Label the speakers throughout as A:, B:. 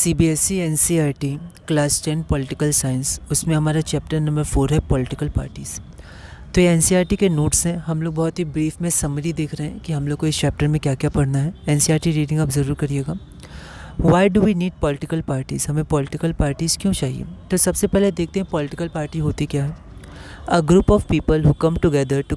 A: CBSE NCERT class 10 political science, उसमें हमारा chapter number 4 है पॉलिटिकल पार्टीज़। तो ये NCERT के नोट्स हैं। हम लोग बहुत ही ब्रीफ में समरी देख रहे हैं कि हम लोग को इस चैप्टर में क्या क्या पढ़ना है। NCERT रीडिंग आप ज़रूर करिएगा। Why do we need political parties, हमें पॉलिटिकल पार्टीज़ क्यों चाहिए। तो सबसे पहले देखते हैं पॉलिटिकल पार्टी होती क्या है। A group of people who come together to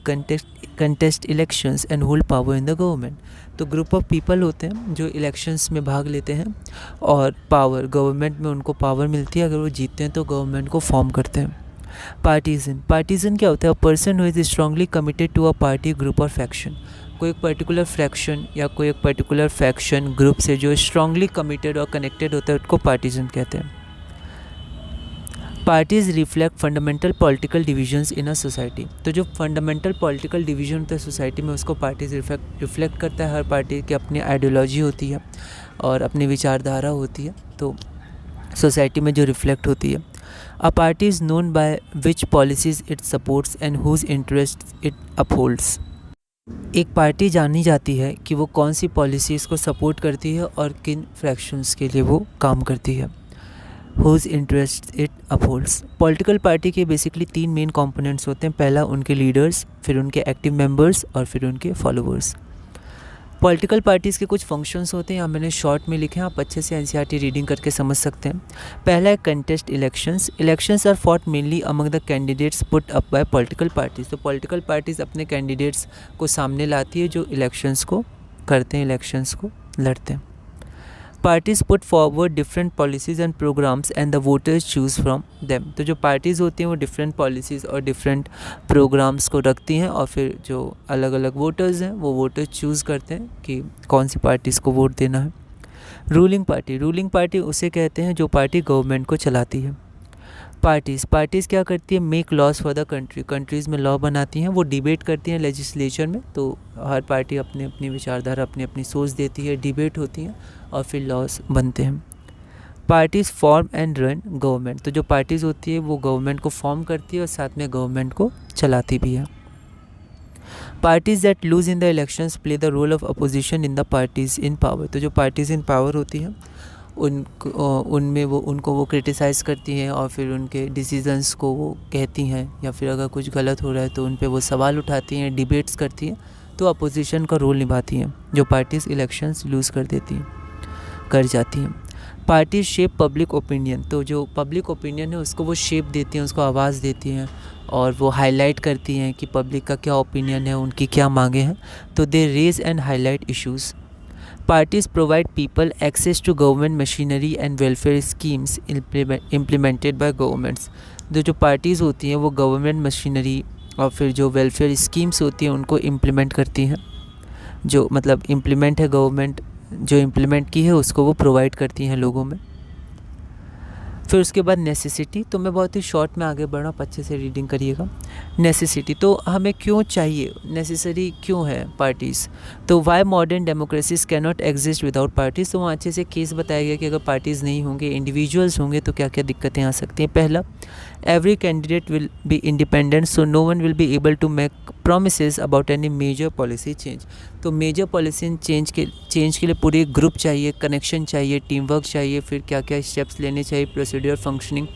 A: contest elections and hold power in the government. तो ग्रुप ऑफ पीपल होते हैं जो इलेक्शंस में भाग लेते हैं और पावर गवर्नमेंट में उनको पावर मिलती है। अगर वो जीतते हैं तो गवर्नमेंट को फॉर्म करते हैं। पार्टीजन क्या होता है। A person who is strongly committed to a party, group और फैक्शन। कोई एक पर्टिकुलर फ्रैक्शन या कोई एक पर्टिकुलर फैक्शन ग्रुप से जो स्ट्रांगली कमिटेड और कनेक्टेड होता है उसको पार्टीजन कहते हैं। Parties reflect fundamental political divisions in a society. तो जो फंडामेंटल पॉलिटिकल डिवीजन होता है सोसाइटी में उसको पार्टीज़ रिफ्लेक्ट करता है। हर पार्टी की अपनी आइडियोलॉजी होती है और अपनी विचारधारा होती है, तो सोसाइटी में जो रिफ्लेक्ट होती है। A party is known by which policies it supports and whose interest it upholds. एक पार्टी जानी जाती है कि वो कौन सी पॉलिसीज़ को सपोर्ट करती है और किन फ्रैक्शंस के लिए वो काम करती है। Whose interest it upholds. Political party के बेसिकली 3 मेन कंपोनेंट्स होते हैं। पहला उनके लीडर्स, फिर उनके एक्टिव मेंबर्स और फिर उनके फॉलोअर्स। पॉलिटिकल पार्टीज़ के कुछ फंक्शंस होते हैं, यहाँ मैंने शॉर्ट में लिखे हैं, आप अच्छे से NCERT रीडिंग करके समझ सकते हैं। पहला है contest elections. Elections are fought mainly among the candidates put up by political parties. तो पॉलिटिकल पार्टीज़ अपने कैंडिडेट्स को सामने लाती है जो इलेक्शंस को करते हैं, इलेक्शंस को लड़ते हैं। Parties put forward different policies and programmes and the voters choose from them. तो जो पार्टीज़ होती हैं वो डिफरेंट पॉलिसीज़ और डिफरेंट प्रोग्राम्स को रखती हैं और फिर जो अलग अलग वोटर्स हैं वो वोटर्स चूज़ करते हैं कि कौन सी पार्टीज़ को वोट देना है। रूलिंग पार्टी उसे कहते हैं जो पार्टी गवर्नमेंट को चलाती है। पार्टीज़ क्या करती है, make laws for the country. Countries में लॉ बनाती हैं, वो डिबेट करती हैं लेजिस्लेचर में। तो हर पार्टी अपनी अपनी विचारधारा, अपनी अपनी सोच देती है, डिबेट होती हैं और फिर लॉज बनते हैं। Parties form and run government. तो जो पार्टीज़ होती है वो गवर्नमेंट को फॉर्म करती है और साथ में गवर्नमेंट को चलाती भी है। Parties that lose in the elections play the role of opposition in the parties in power. तो जो पार्टीज़ इन पावर होती हैं उनमें उनको वो क्रिटिसाइज़ करती हैं और फिर उनके डिसीजंस को वो कहती हैं, या फिर अगर कुछ गलत हो रहा है तो उन पे वो सवाल उठाती हैं, डिबेट्स करती हैं, तो अपोजिशन का रोल निभाती हैं जो पार्टीज़ इलेक्शंस लूज़ कर जाती हैं। Parties shape public opinion. तो जो पब्लिक ओपिनियन है उसको वो शेप देती हैं, उसको आवाज़ देती हैं और वो हाईलाइट करती हैं कि पब्लिक का क्या ओपिनियन है, उनकी क्या मांगे हैं। तो they raise and highlight issues. Parties provide people access to government machinery and welfare schemes implemented by governments। जो पार्टीज़ होती हैं वो गवर्नमेंट मशीनरी और फिर जो वेलफेयर स्कीम्स होती हैं उनको इम्प्लीमेंट करती हैं। जो मतलब इम्प्लीमेंट है, गवर्नमेंट जो इम्प्लीमेंट की है उसको वो प्रोवाइड करती हैं लोगों में। फिर उसके बाद नेसेसिटी। तो मैं बहुत ही शॉर्ट में आगे बढ़ रहा हूँ, अच्छे से रीडिंग करिएगा। नेसेसिटी, तो हमें क्यों चाहिए, नेसेसरी क्यों है पार्टीज़। तो why modern democracies can not exist without parties. तो वहाँ अच्छे से केस बताया गया कि अगर पार्टीज़ नहीं होंगे, इंडिविजुअल्स होंगे तो क्या क्या दिक्कतें आ सकती हैं। पहला, every candidate will be independent, so no one will be able to make promises about any major policy change. तो मेजर पॉलिसी चेंज के लिए पूरे ग्रुप चाहिए, कनेक्शन चाहिए, टीम वर्क चाहिए, फिर क्या क्या स्टेप्स लेने चाहिए, प्रोसीड्यूर फंक्शनिंग,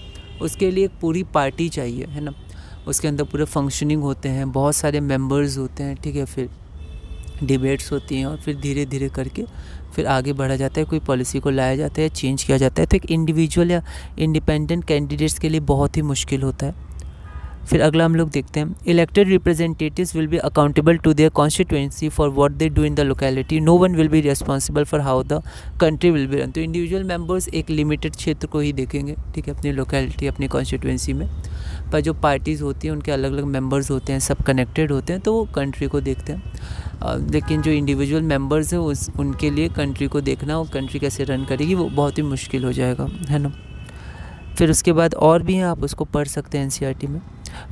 A: उसके लिए एक पूरी पार्टी चाहिए, है ना। उसके अंदर पूरे फंक्शनिंग होते हैं, बहुत सारे मेंबर्स होते हैं, ठीक है। फिर डिबेट्स होती हैं और फिर धीरे धीरे करके फिर आगे बढ़ा जाता है, कोई पॉलिसी को लाया जाता है, चेंज किया जाता है। तो एक इंडिविजुअल या इंडिपेंडेंट कैंडिडेट्स के लिए बहुत ही मुश्किल होता है। फिर अगला हम लोग देखते हैं, elected representatives will be accountable to their constituency for what they do in the locality, no one will be responsible for how the country will be run. तो इंडिविजुअल मेंबर्स एक लिमिटेड क्षेत्र को ही देखेंगे, ठीक है, अपनी लोकेलिटी, अपनी constituency में। पर जो पार्टीज़ होती हैं उनके अलग अलग मेंबर्स होते हैं, सब कनेक्टेड होते हैं, तो वो कंट्री को देखते हैं। लेकिन जो इंडिविजुअल मेंबर्स हैं उनके लिए कंट्री को देखना, वो कंट्री कैसे रन करेगी वो बहुत ही मुश्किल हो जाएगा, है ना। फिर उसके बाद और भी हैं, आप उसको पढ़ सकते हैं NCERT में।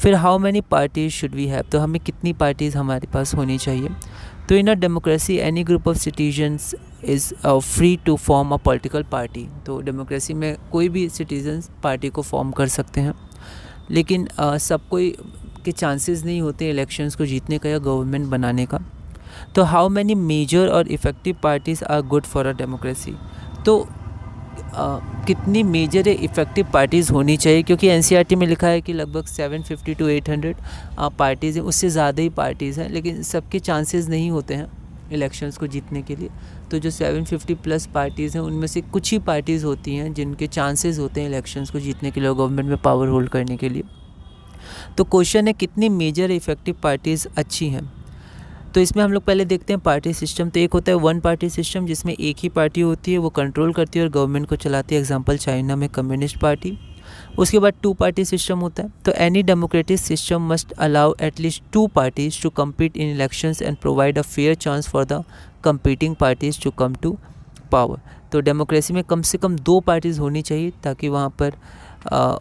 A: फिर how many parties should we have. तो हमें कितनी पार्टीज़ हमारे पास होनी चाहिए। तो in a democracy any group of citizens is free to form a political party. तो डेमोक्रेसी में कोई भी सिटीजन्स पार्टी को फॉर्म कर सकते हैं, लेकिन सब कोई के चांसेस नहीं होते इलेक्शंस को जीतने का या गवर्नमेंट बनाने का। तो हाउ मैनी मेजर और effective parties are good for a democracy. तो कितनी मेजर इफ़ेक्टिव पार्टीज़ होनी चाहिए, क्योंकि एनसीईआरटी में लिखा है कि लगभग 750 to 800 पार्टीज़ हैं, उससे ज़्यादा ही पार्टीज़ हैं, लेकिन सबके चांसेस नहीं होते हैं इलेक्शंस को जीतने के लिए। तो जो 750 प्लस पार्टीज़ हैं उनमें से कुछ ही पार्टीज़ होती हैं जिनके चांसेस होते हैं इलेक्शंस को जीतने के लिए, गवर्नमेंट में पावर होल्ड करने के लिए। तो क्वेश्चन है कितनी मेजर इफ़ेक्टिव पार्टीज़ अच्छी हैं। तो इसमें हम लोग पहले देखते हैं पार्टी सिस्टम। तो एक होता है वन पार्टी सिस्टम, जिसमें एक ही पार्टी होती है, वो कंट्रोल करती है और गवर्नमेंट को चलाती है। एग्जांपल चाइना में कम्युनिस्ट पार्टी। उसके बाद टू पार्टी सिस्टम होता है। तो any democratic system must allow at least two parties to compete in elections and provide a fair chance for the competing parties to come to power. तो democracy में कम से कम दो पार्टीज़ होनी चाहिए ताकि वहाँ पर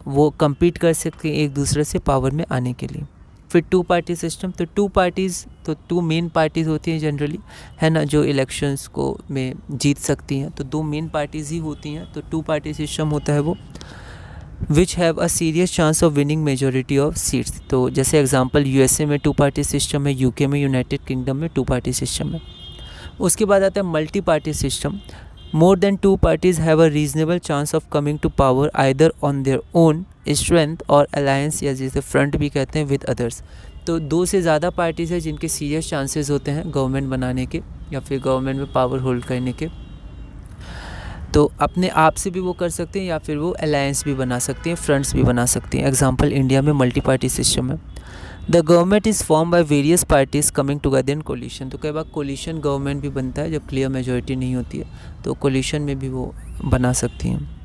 A: वो कम्पीट कर सकें एक दूसरे से पावर में आने के लिए। फिर टू पार्टी सिस्टम। तो टू मेन पार्टीज़ होती हैं जनरली, है ना, जो इलेक्शंस को में जीत सकती हैं। तो दो मेन पार्टीज़ ही होती हैं। तो टू पार्टी सिस्टम होता है वो which have a serious chance of winning majority of seats. तो जैसे एग्जांपल यूएसए में टू पार्टी सिस्टम है, यूके में, यूनाइटेड किंगडम में टू पार्टी सिस्टम है। उसके बाद आता है multi party system. More than two parties have a reasonable chance of coming to power either on their own strength और अलायंस, या जिसे फ्रंट भी कहते हैं, विद अदर्स। तो दो से ज़्यादा पार्टीज़ हैं जिनके सीरियस चांसेस होते हैं गवर्नमेंट बनाने के या फिर गवर्नमेंट में पावर होल्ड करने के। तो अपने आप से भी वो कर सकते हैं या फिर वो अलायंस भी बना सकते हैं, फ्रंट्स भी बना सकते हैं। एग्जांपल इंडिया में मल्टी पार्टी सिस्टम है। The government is form by various parties coming together in coalition. तो कई बार कोलिशन गवर्नमेंट भी बनता है जब क्लियर मेजॉरिटी नहीं होती है, तो कोलिशन में भी वो बना सकती हैं।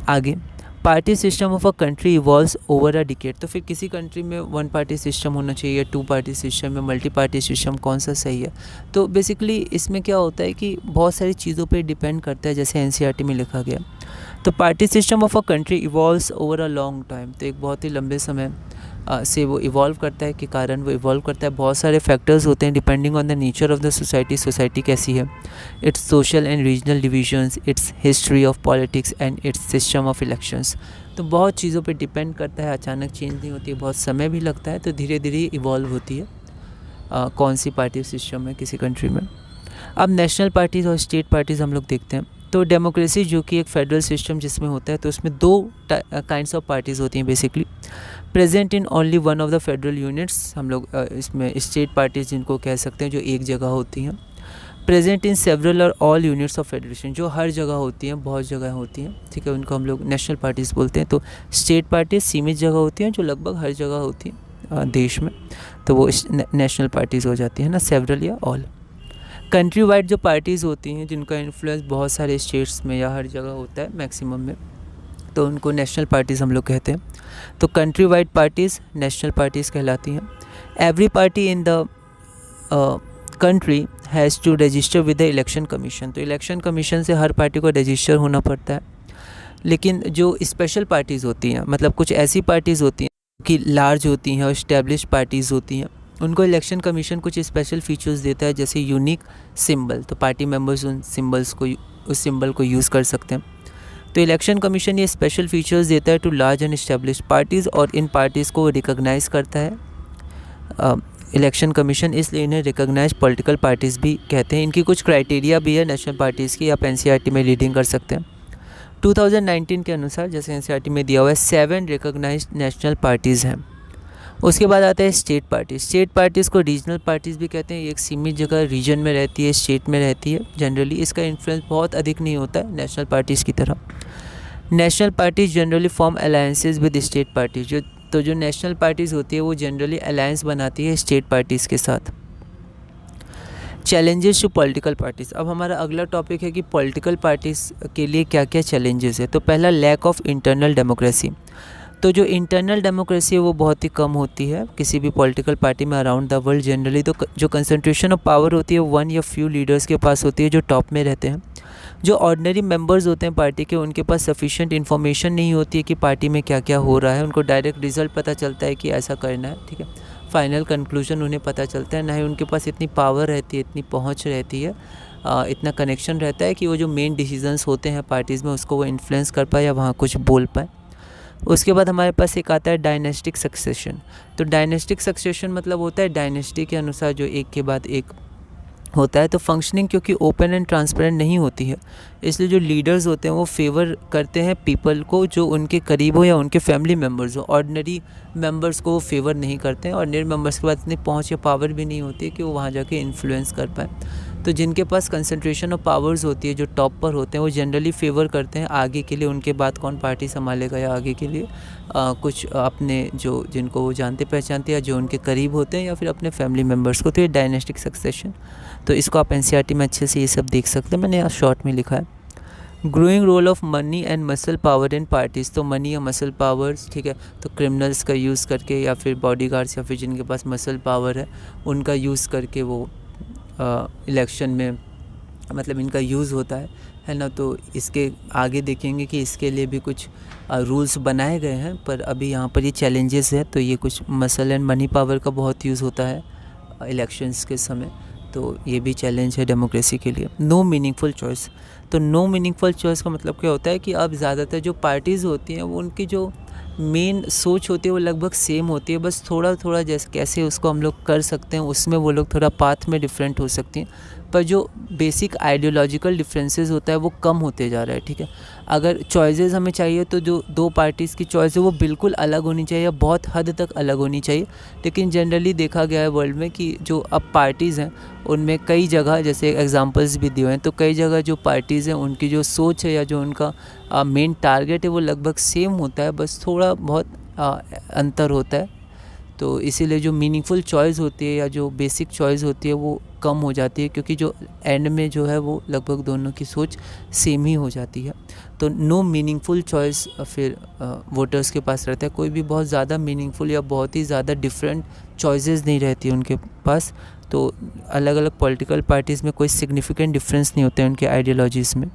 A: आगे, party system of a country evolves over a decade. तो फिर किसी कंट्री में वन पार्टी सिस्टम होना चाहिए, टू पार्टी सिस्टम में मल्टी पार्टी सिस्टम, कौन सा सही है? तो बेसिकली इसमें क्या होता है कि बहुत सारी चीज़ों पे डिपेंड करता है, जैसे एनसीईआरटी में लिखा गया। तो party system of a country evolves over a long time. तो एक बहुत ही लंबे समय से वो इवॉल्व करता है, के कारण वो इवॉल्व करता है। बहुत सारे फैक्टर्स होते हैं depending on the nature of the society कैसी है, it's social and regional divisions, it's history of politics and it's system of elections. तो बहुत चीज़ों पे डिपेंड करता है, अचानक चेंज नहीं होती है, बहुत समय भी लगता है। तो धीरे धीरे इवॉल्व होती है कौन सी पार्टी सिस्टम है किसी कंट्री में। अब नेशनल पार्टीज़ और स्टेट पार्टीज़ हम लोग देखते हैं। तो डेमोक्रेसी जो कि एक फेडरल सिस्टम जिसमें होता है, तो उसमें दो काइंड्स ऑफ पार्टीज़ होती हैं basically. Present in only one of the federal units, हम लोग इसमें स्टेट पार्टीज़ जिनको कह सकते हैं, जो एक जगह होती हैं। प्रेजेंट इन सेवरल और ऑल यूनिट्स ऑफ फेडरेशन, जो हर जगह होती हैं, बहुत जगह होती हैं, ठीक है, उनको हम लोग नेशनल पार्टीज़ बोलते हैं। तो स्टेट पार्टीज सीमित जगह होती हैं जो लगभग हर जगह होती हैं देश में, तो वो नेशनल पार्टीज़ हो जाती हैं ना, सेवरल या ऑल। कंट्री वाइड जो पार्टीज़ होती हैं जिनका इन्फ्लुएंस बहुत सारे स्टेट्स में या हर जगह होता है मैक्सिमम में, तो उनको नेशनल पार्टीज़ हम लोग कहते हैं। तो country wide parties national parties कहलाती हैं। Every party in the country has to register with the election commission. तो इलेक्शन कमीशन से हर पार्टी को रजिस्टर होना पड़ता है। लेकिन जो स्पेशल पार्टीज़ होती हैं, मतलब कुछ ऐसी पार्टीज़ होती हैं कि लार्ज होती हैं और इस्टेब्लिश पार्टीज़ होती हैं, उनको इलेक्शन कमीशन कुछ स्पेशल फीचर्स देता है, जैसे यूनिक सिंबल। तो पार्टी मेंबर्स उन सिंबल्स को, उस सिंबल को यूज़ कर सकते हैं। तो इलेक्शन कमीशन ये स्पेशल फीचर्स देता है to large and establish parties, और इन पार्टीज़ को रिकॉग्नाइज़ करता है इलेक्शन कमीशन, इसलिए इन्हें रिकॉग्नाइज पॉलिटिकल पार्टीज़ भी कहते हैं। इनकी कुछ क्राइटेरिया भी है नेशनल पार्टीज़ की, आप एनसीईआरटी में रीडिंग कर सकते हैं। 2019 के अनुसार, जैसे एनसीईआरटी में दिया हुआ है, 7 रिकॉग्नाइज्ड नेशनल पार्टीज़ हैं। उसके बाद आता है स्टेट पार्टी। स्टेट पार्टीज़ को रीजनल पार्टीज़ भी कहते हैं। ये एक सीमित जगह रीजन में रहती है, स्टेट में रहती है जनरली। इसका इन्फ्लुएंस बहुत अधिक नहीं होता है नेशनल पार्टीज़ की तरह। National parties generally form alliances with state parties. जो नेशनल पार्टीज़ होती है वो जनरली अलायंस बनाती है स्टेट पार्टीज़ के साथ। Challenges to political parties. अब हमारा अगला टॉपिक है कि पॉलिटिकल पार्टीज़ के लिए क्या क्या चैलेंजेस है। तो पहला, लैक ऑफ इंटरनल डेमोक्रेसी। तो जो इंटरनल डेमोक्रेसी है वो बहुत ही कम होती है किसी भी पॉलिटिकल पार्टी में अराउंड द वर्ल्ड जनरली। तो जो कंसंट्रेशन ऑफ पावर होती है वन या फ्यू लीडर्स के पास होती है जो टॉप में रहते हैं। जो ऑर्डिनरी मेंबर्स होते हैं पार्टी के, उनके पास सफिशिएंट इन्फॉर्मेशन नहीं होती है कि पार्टी में क्या क्या हो रहा है। उनको डायरेक्ट रिजल्ट पता चलता है कि ऐसा करना है, ठीक है, फाइनल कंक्लूजन उन्हें पता चलता है। ना ही उनके पास इतनी पावर रहती है, इतनी पहुंच रहती है, इतना कनेक्शन रहता है कि वो जो मेन डिसीजंस होते हैं पार्टीज़ में उसको वो इन्फ्लुएंस कर पाए या वहाँ कुछ बोल पाए। उसके बाद हमारे पास एक आता है डायनेस्टिक सक्सेशन। तो डायनेस्टिक सक्सेशन मतलब होता है डायनेस्टी के अनुसार जो एक के बाद एक होता है। तो फंक्शनिंग क्योंकि ओपन एंड ट्रांसपेरेंट नहीं होती है, इसलिए जो लीडर्स होते हैं वो फेवर करते हैं पीपल को जो उनके करीब हो या उनके फैमिली मेम्बर्स हो। ऑर्डिनरी मेंबर्स को वो फेवर नहीं करते हैं। ऑर्डिनरी मेंबर्स के पास इतनी पहुंच या पावर भी नहीं होती है कि वो वहाँ जाके इन्फ्लुएंस कर पाए। तो जिनके पास कंसंट्रेशन ऑफ पावर्स होती है, जो टॉप पर होते हैं, वो जनरली फेवर करते हैं आगे के लिए, उनके बाद कौन पार्टी संभालेगा या आगे के लिए कुछ अपने जो जिनको वो जानते पहचानते हैं या जो उनके करीब होते हैं या फिर अपने फैमिली मेम्बर्स को। तो ये डायनेस्टिक सक्सेशन, तो इसको आप एनसीईआरटी में अच्छे से ये सब देख सकते हैं। मैंने यहाँ शॉर्ट में लिखा है। Growing role of money and muscle power in parties. तो मनी या मसल पावर्स, ठीक है, तो क्रिमिनल्स का यूज़ करके या फिर बॉडीगार्ड्स या फिर जिनके पास मसल पावर है उनका यूज़ करके वो इलेक्शन में मतलब इनका यूज़ होता है ना। तो इसके आगे देखेंगे कि इसके लिए भी कुछ रूल्स बनाए गए हैं, पर अभी यहाँ पर ये चैलेंजेस है। तो ये कुछ मसल एंड मनी पावर का बहुत यूज़ होता है इलेक्शंस के समय, तो ये भी चैलेंज है डेमोक्रेसी के लिए। No meaningful choice. तो नो मीनिंगफुल चॉइस का मतलब क्या होता है कि अब ज़्यादातर जो पार्टीज़ होती हैं वो उनकी जो मेन सोच होती है वो लगभग सेम होती है, बस थोड़ा थोड़ा जैसे कैसे उसको हम लोग कर सकते हैं उसमें वो लोग थोड़ा पाथ में डिफरेंट हो सकती हैं, पर जो बेसिक आइडियोलॉजिकल डिफरेंसेस होता है वो कम होते जा रहा है। ठीक है, अगर चॉइसेस हमें चाहिए तो जो दो पार्टीज़ की चॉइस है वो बिल्कुल अलग होनी चाहिए या बहुत हद तक अलग होनी चाहिए। लेकिन जनरली देखा गया है वर्ल्ड में कि जो अब पार्टीज़ हैं उनमें कई जगह, जैसे एग्जांपल्स भी दिए हैं, तो कई जगह जो पार्टीज़ हैं उनकी जो सोच है या जो उनका मेन टारगेट है वो लगभग सेम होता है, बस थोड़ा बहुत अंतर होता है। तो इसीलिए जो मीनिंगफुल चॉइस होती है या जो बेसिक चॉइस होती है वो कम हो जाती है, क्योंकि जो एंड में जो है वो लगभग दोनों की सोच सेम ही हो जाती है। तो नो मीनिंगफुल चॉइस फिर वोटर्स के पास रहता है। कोई भी बहुत ज़्यादा मीनिंगफुल या बहुत ही ज़्यादा डिफरेंट चॉइसेस नहीं रहती उनके पास। तो अलग अलग पॉलिटिकल पार्टीज़ में कोई सिग्निफिकेंट डिफरेंस नहीं होते हैं उनके आइडियोलॉजीज़ में।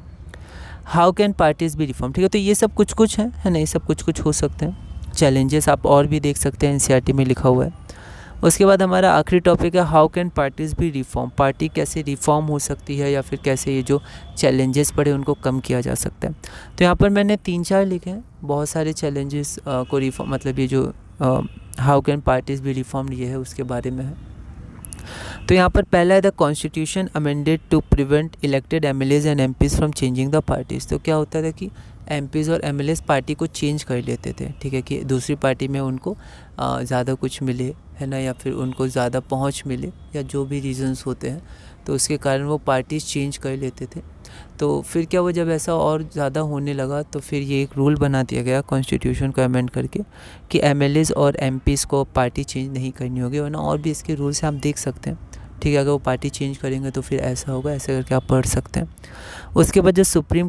A: How can parties B reform. ठीक है, तो ये सब कुछ कुछ है ना, ये सब कुछ कुछ हो सकते हैं। चैलेंजेस आप और भी देख सकते हैं, एनसीईआरटी में लिखा हुआ है। उसके बाद हमारा आखिरी टॉपिक है how can parties B reform. Party कैसे रिफॉर्म हो सकती है या फिर कैसे ये जो चैलेंजेस पड़े उनको कम किया जा सकता है। तो यहाँ पर मैंने 3-4 लिखे हैं, बहुत सारे चैलेंजेस को रिफॉर्म मतलब ये जो how can parties B reform ये है उसके बारे में है। तो यहाँ पर पहला है the constitution amended to prevent elected MLAs and MPs from changing the parties. तो क्या होता था कि एमपीज़ और एमएलएज पार्टी को चेंज कर लेते थे, ठीक है, कि दूसरी पार्टी में उनको ज़्यादा कुछ मिले, है ना, या फिर उनको ज़्यादा पहुंच मिले या जो भी रीजंस होते हैं, तो उसके कारण वो पार्टीज़ चेंज कर लेते थे। तो फिर क्या हुआ, जब ऐसा और ज़्यादा होने लगा तो फिर ये एक रूल बना दिया गया कॉन्स्टिट्यूशन को अमेंड करके कि एमएलएज और एमपीज़ को पार्टी चेंज नहीं करनी होगी, वरना और भी इसके रूल्स आप देख सकते हैं। ठीक है, अगर वो पार्टी चेंज करेंगे तो फिर ऐसा होगा, ऐसे करके आप पढ़ सकते हैं। उसके बाद जो सुप्रीम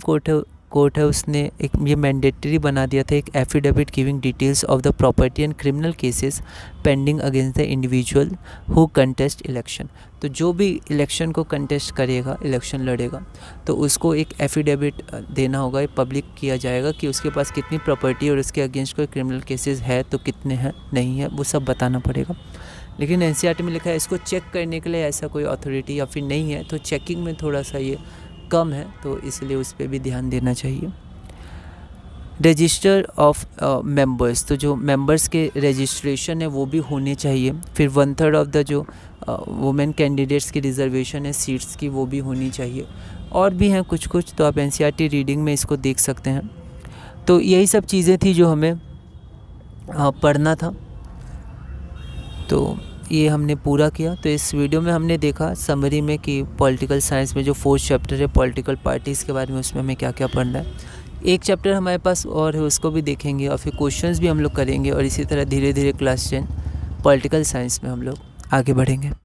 A: कोर्ट है उसने एक ये मैंडेटरी बना दिया था, एक affidavit giving details of the property and criminal cases pending against the individual who contest election. तो जो भी इलेक्शन को कंटेस्ट करेगा, इलेक्शन लड़ेगा, तो उसको एक एफिडेविट देना होगा, पब्लिक किया जाएगा कि उसके पास कितनी प्रॉपर्टी और उसके अगेंस्ट कोई क्रिमिनल केसेस है तो कितने हैं, नहीं है, वो सब बताना पड़ेगा। लेकिन एनसीईआरटी में लिखा है इसको चेक करने के लिए ऐसा कोई अथॉरिटी या फिर नहीं है, तो चेकिंग में थोड़ा सा ये कम है, तो इसलिए उस पर भी ध्यान देना चाहिए। रजिस्टर ऑफ मेंबर्स, तो जो मेंबर्स के रजिस्ट्रेशन है वो भी होने चाहिए। फिर 1/3 ऑफ द जो वुमेन कैंडिडेट्स की रिजर्वेशन है सीट्स की वो भी होनी चाहिए। और भी हैं कुछ कुछ, तो आप एनसीईआरटी रीडिंग में इसको देख सकते हैं। तो यही सब चीज़ें थी जो हमें पढ़ना था, तो ये हमने पूरा किया। तो इस वीडियो में हमने देखा समरी में कि पॉलिटिकल साइंस में जो 4th चैप्टर है पॉलिटिकल पार्टीज़ के बारे में, उसमें हमें क्या क्या पढ़ना है। एक चैप्टर हमारे पास और है, उसको भी देखेंगे और फिर क्वेश्चंस भी हम लोग करेंगे, और इसी तरह धीरे धीरे क्लास 10 पॉलिटिकल साइंस में हम लोग आगे बढ़ेंगे।